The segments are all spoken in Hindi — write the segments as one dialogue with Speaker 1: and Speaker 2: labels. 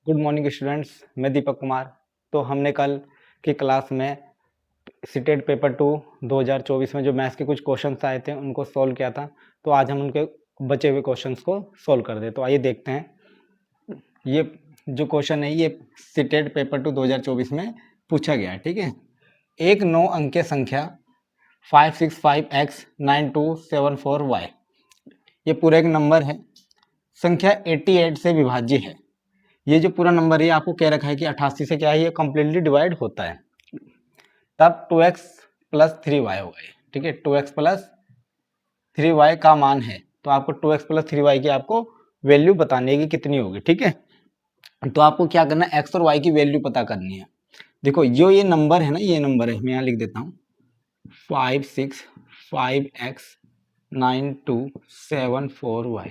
Speaker 1: गुड मॉर्निंग स्टूडेंट्स, मैं दीपक कुमार। तो हमने कल की क्लास में सीटेट पेपर 2 2024 में जो मैथ्स के कुछ क्वेश्चंस आए थे उनको सॉल्व किया था। तो आज हम उनके बचे हुए क्वेश्चंस को सॉल्व कर दे। तो आइए देखते हैं। ये जो क्वेश्चन है ये सीटेट पेपर 2 2024 में पूछा गया है। ठीक है, एक 9 अंकीय संख्या 565x 9274y, ये पूरा एक नंबर है। संख्या 88 से विभाज्य है। ये जो पूरा नंबर है आपको कह रखा है कि 88 से क्या है, ये कंप्लीटली डिवाइड होता है। तब 2x प्लस 3y होगा ये। ठीक है, 2x प्लस 3y का मान है, तो आपको 2x प्लस 3y की आपको वैल्यू बतानी है कि कितनी होगी। ठीक है, तो आपको क्या करना है, x और y की वैल्यू पता करनी है। देखो जो ये नंबर है ना, ये नंबर है, मैं यहाँ लिख देता हूँ 565x 9274y,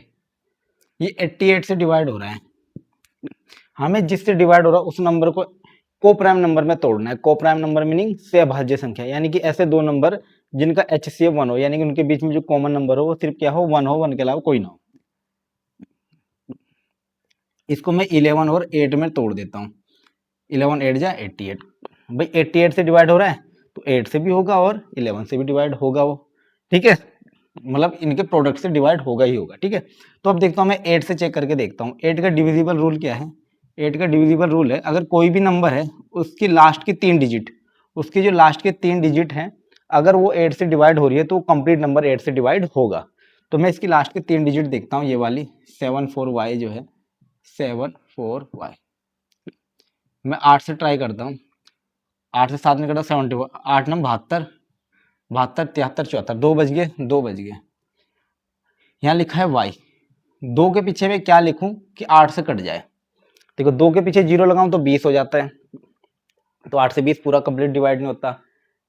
Speaker 1: ये 88 से डिवाइड हो रहा है। हमें जिससे डिवाइड हो रहा है उस नंबर को कोप्राइम नंबर में तोड़ना है। कोप्राइम नंबर मीनिंग सहभाज्य संख्या, यानी कि ऐसे दो नंबर जिनका HCF 1 हो, यानी कि उनके बीच में जो कॉमन नंबर हो वो सिर्फ क्या हो, 1 हो, 1 के अलावा कोई ना हो। इसको मैं 11 और 8 में तोड़ देता हूँ। 11 8 जा 88, भाई 88 से डिवाइड हो रहा है तो 8 से भी होगा और 11 से भी डिवाइड होगा वो। ठीक है, मतलब इनके प्रोडक्ट से डिवाइड होगा ही होगा। ठीक है, तो अब देखता हूँ मैं 8 से चेक करके देखता हूँ 8 का डिविजिबल रूल क्या है। 8 का डिविजिबल रूल है, अगर कोई भी नंबर है उसकी लास्ट की 3 डिजिट, उसकी जो लास्ट के 3 डिजिट हैं, अगर वो 8 से डिवाइड हो रही है तो कंप्लीट नंबर 8 से डिवाइड होगा। तो मैं इसकी लास्ट के 3 डिजिट देखता हूँ, ये वाली 74y जो है, 74y। मैं 8 से ट्राई करता हूँ, 8 से 7 निकला 74, 8 नंबर 72, 72 73 74, 2 बज गए, 2 बज गए। यहाँ लिखा है y, 2 के पीछे में क्या लिखूं कि 8 से कट जाए। देखो 2 के पीछे 0 लगाऊं तो 20 हो जाता है, तो 8 से 20 पूरा कंप्लीट डिवाइड नहीं होता।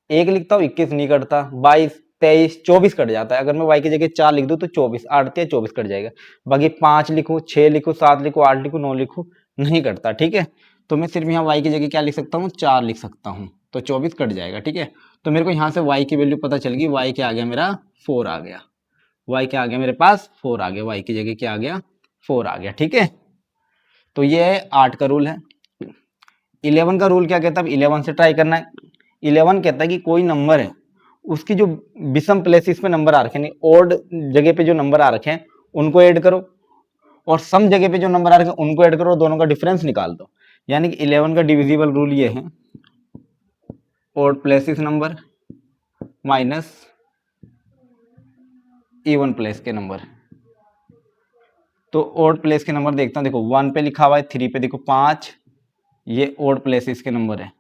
Speaker 1: 1 लिखता हूँ 21 नहीं कटता, 22 23 24 कट जाता है। अगर मैं y की जगह 4 लिख दूं तो 24, 8 या 24 कट जाएगा। बाकी 5 लिखूं, 6 लिखूं, 7 लिखूं, 8 लिखूं, 9 लिखूं, नहीं कटता। ठीक है, तो मैं सिर्फ यहाँ y की जगह क्या लिख सकता हूँ, 4 लिख सकता हूँ, तो 24 कट जाएगा। ठीक है, तो मेरे को यहाँ से y की वैल्यू पता चल गई। y क्या आ गया मेरा, 4 आ गया। y क्या आ गया मेरे पास, 4 आ गया। y की जगह क्या आ गया, 4 आ गया। ठीक है, तो ये 8 का रूल है। 11 का रूल क्या कहता है, 11 से ट्राई करना है। 11 कहता है कि कोई नंबर है, उसकी जो विषम प्लेसेस पे नंबर आ रखे हैं, ओड जगह पे जो नंबर आ रखे हैं उनको ऐड करो, और सम जगह पे जो नंबर आ रखे हैं उनको ऐड करो, दोनों का डिफरेंस निकाल दो। यानी कि 11 का डिविजिबल रूल ये है, odd places number minus even place के नंबर। तो ओड प्लेस के नंबर देखता हूँ, देखो 1 पे लिखा हुआ है, 3 पे देखो 5, ये ओड प्लेसेस के नंबर है।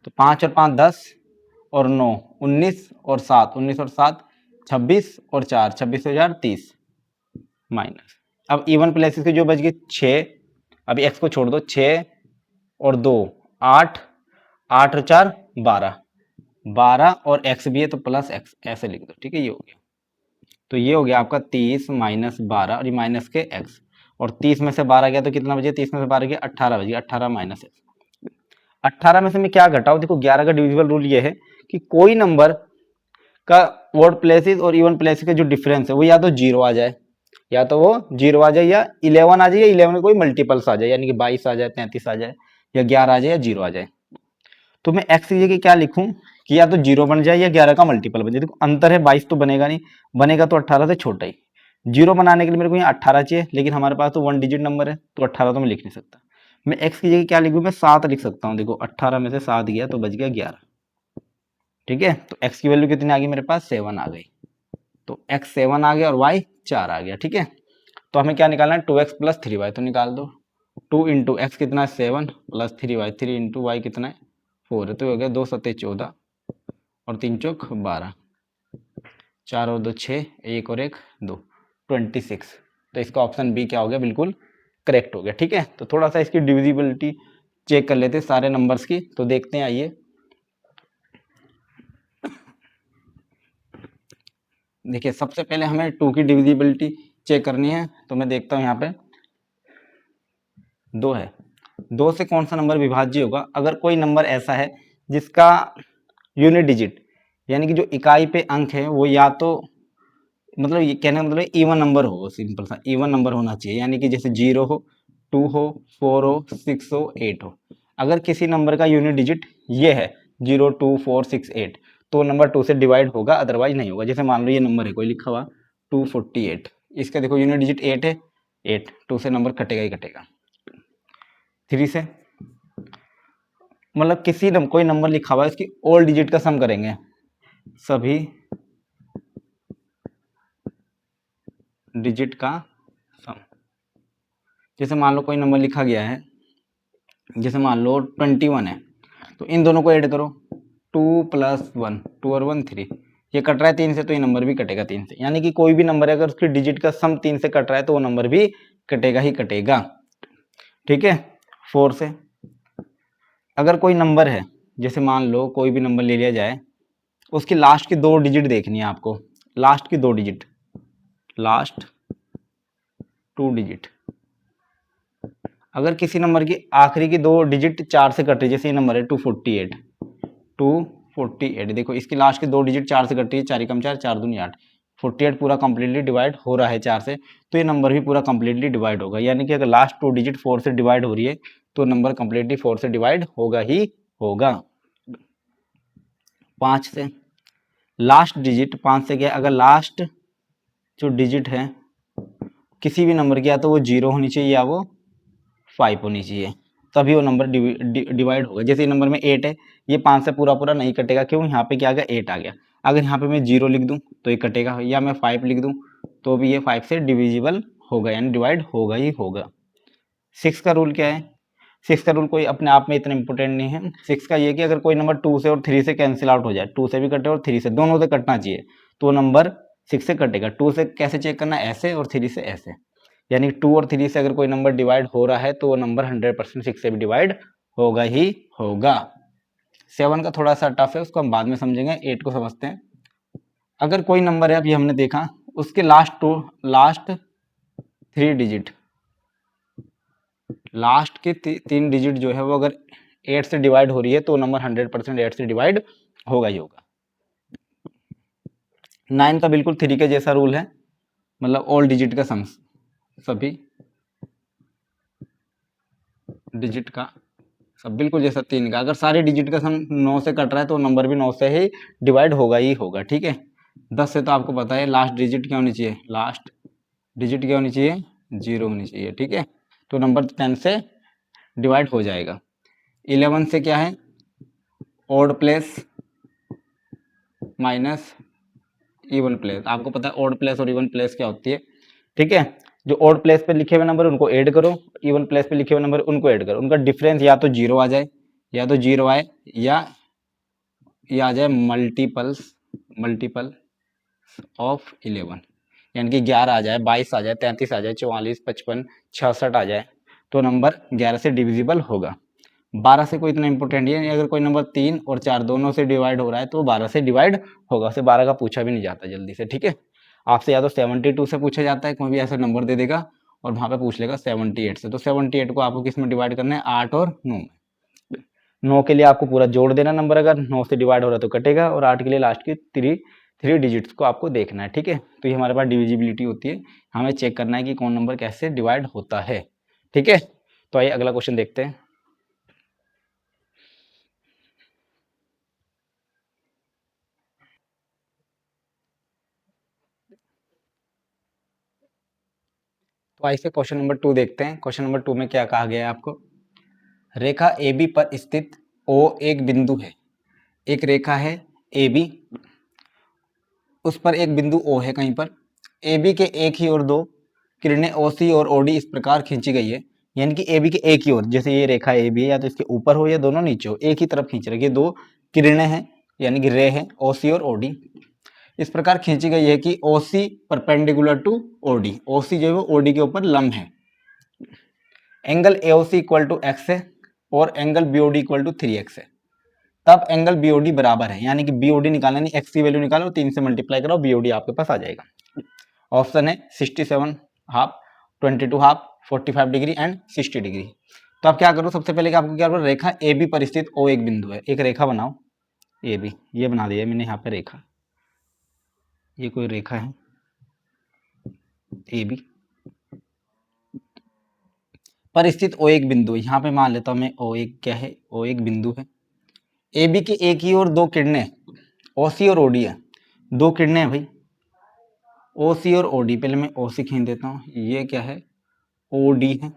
Speaker 1: तो 5 और 5 10 और 9 19 और 7 19 और 7 26 और 4 26 हजार 30 माइनस। अब इवन प्लेसेस के जो बच गए 6, अभी एक्स को छोड़ दो, 6 और 2 8, 8 और 4 12, 12 और एक्स भी है तो प्लस एक्स ऐसे लिख दो। ठीक है, ये हो गया। तो ये हो गया आपका 30 माइनस 12 और ये माइनस के एक्स, और 30 में से 12 गया तो कितना बचे, 30 में से 12 गया 18 बजे, 18 माइनस एक्स। 18 में से मैं क्या घटाऊं, देखो 11 का डिविजिबल रूल ये है कि कोई नंबर का वर्ड प्लेसेस और इवन प्लेसेस का जो डिफरेंस है वो या तो 0 आ जाए, या तो वो 0 आ जाए, या 11 आ जाए, या 11 में कोई मल्टीपल्स आ जाए, यानी कि 22 आ जाए, 33 आ जाए, या 11 आ जाए, या 0 आ जाए। तो मैं एक्स की जगह क्या लिखूं कि या तो 0 बन जाए या 11 का मल्टीपल बन जाए। देखो अंतर है, 22 तो बनेगा नहीं, बनेगा तो 18 से छोटा ही। 0 बनाने के लिए मेरे को यहाँ 18 चाहिए, लेकिन हमारे पास तो 1 डिजिट नंबर है तो 18 तो मैं लिख नहीं सकता। मैं एक्स की जगह क्या लिखूं, मैं 7 लिख सकता हूँ। देखो 18 में से 7 गया तो बच गया 11। ठीक है, तो एक्स की वैल्यू कितनी आ गई मेरे पास, 7 आ गई। तो एक्स 7 आ गया और वाई 4 आ गया। ठीक है, तो हमें क्या निकालना है, 2x प्लस 3y, तो निकाल दो। 2 इंटू एक्स कितना है 7 प्लस 3y, 3 इंटू वाई कितना है 4 है, तो हो गया 2 सत्ते 14 और 3 चौक 12, 4 और 2 6, 1 और 1 2, 26। तो इसका ऑप्शन बी क्या हो गया, बिल्कुल करेक्ट हो गया। ठीक है, तो थोड़ा सा इसकी डिविजिबिलिटी चेक कर लेते हैं सारे नंबर्स की, तो देखते हैं। आइए देखिए, सबसे पहले हमें 2 की डिविजिबिलिटी चेक करनी है, तो मैं देखता हूँ यहाँ पे 2 है, 2 से कौन सा नंबर विभाज्य होगा। अगर कोई नंबर ऐसा है जिसका यूनिट डिजिट, यानी कि जो इकाई पे अंक है वो या तो मतलब ये कहने का मतलब इवन नंबर हो, सिंपल सा इवन नंबर होना चाहिए, यानी कि जैसे 0 हो, 2 हो, 4 हो, 6 हो, 8 हो। अगर किसी नंबर का यूनिट डिजिट ये है 0, 2, 4, 6, 8, तो नंबर 2 से डिवाइड होगा, अदरवाइज नहीं होगा। जैसे मान लो ये नंबर है कोई लिखा हुआ 248, इसका देखो यूनिट डिजिट 8 है, 8, 2 से नंबर कटेगा ही कटेगा। 3 से मतलब किसी कोई नंबर लिखा हुआ है, इसकी ऑल डिजिट का सम करेंगे, सभी डिजिट का सम। जैसे मान लो कोई नंबर लिखा गया है, जैसे मान लो 21 है, तो इन दोनों को ऐड करो, 2 + 1, 2 और 1 3, ये कट रहा है 3 से, तो ये नंबर भी कटेगा 3 से। यानी कि कोई भी नंबर है अगर उसकी डिजिट का सम 3 से कट रहा है तो वो नंबर भी कटेगा ही कटेगा। ठीक है। 4 से अगर कोई नंबर है, जैसे मान लो कोई भी नंबर ले लिया जाए, उसकी लास्ट की 2 डिजिट देखनी है आपको, लास्ट की 2 डिजिट, लास्ट 2 डिजिट। अगर किसी नंबर की आखिरी की 2 डिजिट 4 से कट रही है, जैसे ये नंबर है 248, 248, देखो इसकी लास्ट की 2 डिजिट 4 से कट रही है, 4 कम 4, 4 दूनी 8, 48 पूरा कंप्लीटली डिवाइड हो रहा है 4 से, तो ये नंबर भी पूरा कंप्लीटली डिवाइड होगा। यानी कि अगर लास्ट 2 डिजिट 4 से डिवाइड हो रही है तो नंबर कंप्लीटली 4 से डिवाइड होगा ही होगा। 5 से लास्ट डिजिट 5 से क्या, अगर लास्ट जो डिजिट है किसी भी नंबर की या तो वो 0 होनी चाहिए या वो 5 होनी चाहिए, तभी वो नंबर डिवाइड होगा। जैसे नंबर में 8 है, ये 5 से पूरा पूरा नहीं कटेगा, क्यों, यहाँ पे क्या आ गया 8 आ गया। अगर यहाँ पे मैं 0 लिख दूं तो ये कटेगा, या मैं 5 लिख दूं तो भी ये 5 से डिविजिबल होगा, यानी डिवाइड होगा ही होगा। 6 का रूल क्या है, 6 का रूल कोई अपने आप में इतना इंपॉर्टेंट नहीं है। 6 का ये कि अगर कोई नंबर 2 से और 3 से कैंसिल आउट हो जाए, 2 से भी कटे और 3 से, दोनों से कटना चाहिए, तो नंबर 6 से कटेगा। 2 से कैसे चेक करना, ऐसे, और 3 से ऐसे, यानी 2 और 3 से अगर कोई नंबर डिवाइड हो रहा है तो वो नंबर 100% 6 से भी डिवाइड होगा ही होगा। 7 का थोड़ा सा टफ है, उसको हम बाद में समझेंगे, 8 को समझते हैं। अगर कोई नंबर है, अभी हमने देखा उसके लास्ट 3 डिजिट, लास्ट के 3 डिजिट जो है वो अगर 8 से डिवाइड हो रही है तो नंबर 100% 8 से डिवाइड होगा ही होगा। 9 का बिल्कुल 3 के जैसा रूल है, मतलब ऑल डिजिट का सम, सभी डिजिट का सब बिल्कुल जैसा 3 का, अगर सारे डिजिट का सम 9 से कट रहा है तो नंबर भी 9 से ही डिवाइड होगा ही होगा। ठीक है। 10 से तो आपको पता है लास्ट डिजिट क्या होनी चाहिए, लास्ट डिजिट क्या होनी चाहिए, 0 होनी चाहिए। ठीक है, तो नंबर 10 से डिवाइड हो जाएगा। 11 से क्या है, odd place minus even place. आपको पता है ऑड प्लेस और इवन प्लेस क्या होती है। ठीक है, जो ऑड प्लेस पे लिखे हुए नंबर उनको ऐड करो, इवन प्लेस पे लिखे हुए नंबर उनको ऐड करो, उनका डिफरेंस या तो 0 आ जाए, या तो 0 आए, या ये आ जाए मल्टीपल ऑफ 11, यानी कि 11 आ जाए, 22 आ जाए, 33 आ जाए, 44, 55, 66 आ जाए, तो नंबर 11 से डिविजिबल होगा। 12 से कोई इतना इंपॉर्टेंट है नहीं, अगर कोई नंबर 3 और 4 दोनों से डिवाइड हो रहा है तो 12 से डिवाइड होगा, उसे 12 का पूछा भी नहीं जाता जल्दी से। ठीक है, आपसे या तो 72 से पूछा जाता है, कोई भी ऐसा नंबर दे देगा और वहाँ पे पूछ लेगा 78 से, तो 78 को आपको किस में डिवाइड करना है, 8 और 9 में। 9 के लिए आपको पूरा जोड़ देना नंबर, अगर 9 से डिवाइड हो रहा है तो कटेगा, और 8 के लिए लास्ट की 3 डिजिट्स को आपको देखना है। ठीक है, तो ये हमारे पास डिविजिबिलिटी होती है, हमें चेक करना है कि कौन नंबर कैसे डिवाइड होता है। ठीक है, तो आइए अगला क्वेश्चन देखते हैं। तो आइए क्वेश्चन नंबर 2 देखते हैं। क्वेश्चन नंबर 2 में क्या कहा गया है आपको, रेखा ए बी पर स्थित ओ एक बिंदु है, एक रेखा है ए बी, उस पर एक बिंदु ओ है कहीं पर, ए बी के एक ही और दो किरणें ओ सी और ओ डी इस प्रकार खींची गई है, यानी कि ए बी के एक ही ओर, जैसे ये रेखा ए बी है, या तो इसके ऊपर हो या दोनों नीचे हो, एक ही तरफ खींच रखी है, दो किरणें हैं यानी कि रे है, ओ सी और ओ डी इस प्रकार खींची गई है कि O C perpendicular to O D, O C जो है वो ओ डी के ऊपर लंब है, angle A O C equal to X है और angle B O D equal to 3x है, तब एंगल बीओडी बराबर है, यानी कि बीओडी निकालना नहीं, एक्स की वैल्यू निकालो, 3 से मल्टीप्लाई करो, बीओडी आपके पास आ जाएगा। ऑप्शन है 67 half, 22 half, 45 degree and 60 degree. तो आप क्या करो, सबसे पहले कि आपको क्या करो, रेखा ए बी पर स्थित ओ एक बिंदु है, एक रेखा बनाओ ए बी, ये बना दिया मैंने यहाँ पे रेखा, ये कोई रेखा है, ए बी पर स्थित ओ एक बिंदु, यहाँ पे मान लेता हूँ मैं ओ एक क्या है, ओ एक बिंदु है। ए बी के एक ही और दो किरणें ओ सी और ओडी है, दो किरणें हैं भाई ओ सी और ओडी। पहले मैं ओ सी खींच देता हूँ, ये क्या है ओ डी है,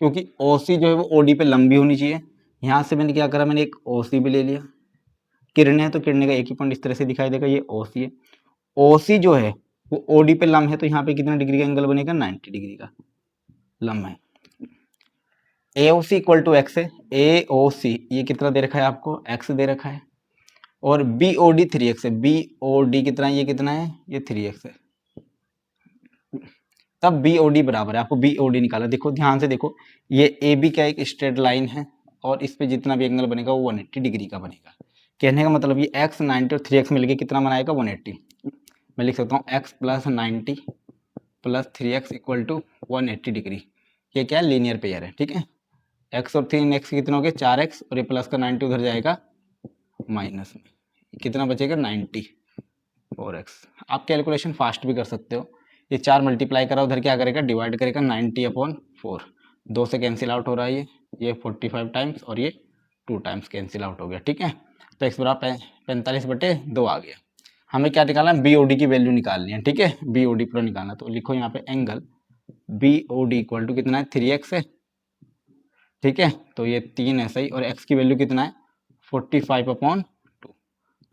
Speaker 1: क्योंकि ओ सी जो है वो ओ डी पे लंबी होनी चाहिए। यहाँ से मैंने क्या करा, मैंने एक ओ सी भी ले लिया, किरणें है तो किरणें का एक ही पॉइंट इस तरह से दिखाई देगा, ये ओ सी है। ओ सी जो है वो ओ डी पे लंब है, तो यहाँ पे कितना डिग्री का एंगल बनेगा, 90 डिग्री का लंब है। ए O C equal to X है, ए ओ सी ये कितना दे रखा है आपको, एक्स दे रखा है, और बी ओ डी 3x है, बी ओ डी कितना है, ये कितना है, ये 3x है। तब बी ओ डी बराबर है, आपको बी ओ डी निकाला। देखो ध्यान से देखो, ये ए बी क्या एक स्ट्रेट लाइन है, और इस पे जितना भी एंगल बनेगा वो 180 डिग्री का बनेगा। कहने का मतलब ये x 90 और 3x मिलके कितना बनाएगा, 180। मैं लिख सकता हूँ x plus 90 plus 3x equal to 180 degree. ये क्या है, लीनियर पेयर है, ठीक है। x और 3x कितना हो गया, 4x, और ये प्लस का 90 उधर जाएगा माइनस में, कितना बचेगा 90 4x। आप कैलकुलेशन फास्ट भी कर सकते हो, ये 4 मल्टीप्लाई करा उधर क्या करेगा, डिवाइड करेगा 90/4, 2 से कैंसिल आउट हो रहा है, ये 45 टाइम्स और ये 2 टाइम्स कैंसिल आउट हो गया, ठीक है। तो x बराबर 45/2 आ गया। हमें क्या निकालना है, बी ओ डी की वैल्यू निकालनी है, ठीक है, बी ओ डी पूरा निकालना। तो लिखो यहाँ पे angle B O D equal to कितना है, 3x है, ठीक है, तो ये 3 है सही, और x की वैल्यू कितना है 45/2,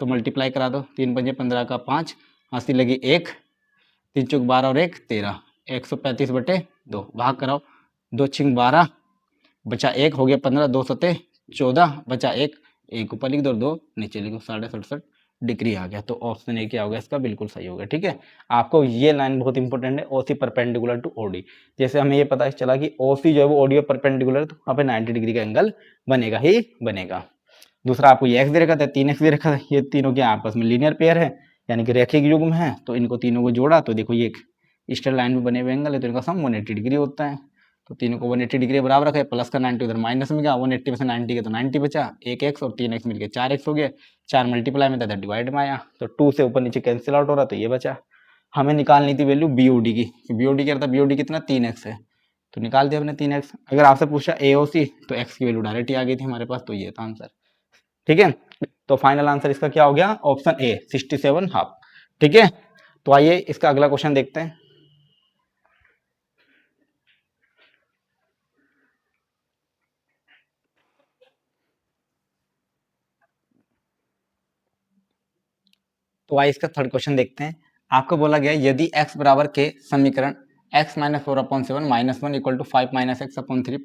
Speaker 1: तो मल्टीप्लाई करा दो, 3 पंजे 15 का 5, हंसी लगी 1, 3 चौक 12 और 1 13, 135/2 भाग कराओ, 2 छिंग 12 बचा 1 हो गया 15, 2 सते 14 बचा 1, 1 ऊपर लिख दो और 2 नीचे लिखो, 67.5 डिग्री आ गया। तो ऑप्शन ए क्या हो गया इसका, बिल्कुल सही हो गया, ठीक है। आपको ये लाइन बहुत इंपॉर्टेंट है, ओ सी परपेंडिकुलर टू ओडी। जैसे हमें ये पता चला कि ओ सी जो है वो ओडी पर परपेंडिकुलर है, तो वहाँ पे 90 डिग्री का एंगल बनेगा ही बनेगा। दूसरा आपको ये एक्स दे रखा था, 3x दे रखा था, ये तीनों के आपस में लीनियर पेयर है, यानी कि रैखिक युग्म है, तो इनको तीनों को जोड़ा तो देखो ये स्ट्रेट लाइन में बने हुए एंगल है, तो इनका सम 180 डिग्री होता है। तो तीनों को 180 डिग्री बराबर रखा है, प्लस का 90 उधर माइनस में गया, 180 में से 90 के तो 90 बचा, एक एक्स और 3x मिलके 4x हो गया, 4 मल्टीप्लाई में था डिवाइड में आया, तो 2 से ऊपर नीचे कैंसिल आउट हो रहा, तो ये बचा। हमें निकालनी थी वैल्यू बीओडी की, बीओडी क्या था, बीओडी कितना 3x है, तो निकाल दिया हमने 3x। अगर आपसे पूछा एओसी तो x की वैल्यू डायरेक्ट ही आ गई थी हमारे पास, तो ये था आंसर, ठीक है। तो फाइनल आंसर इसका क्या हो गया, ऑप्शन ए 67.5, ठीक है। तो आइए इसका अगला क्वेश्चन देखते हैं। तो आइए इसका थर्ड क्वेश्चन देखते हैं। आपको बोला गया यदि x बराबर के समीकरण x - 4/7 -1 = 5 - x/3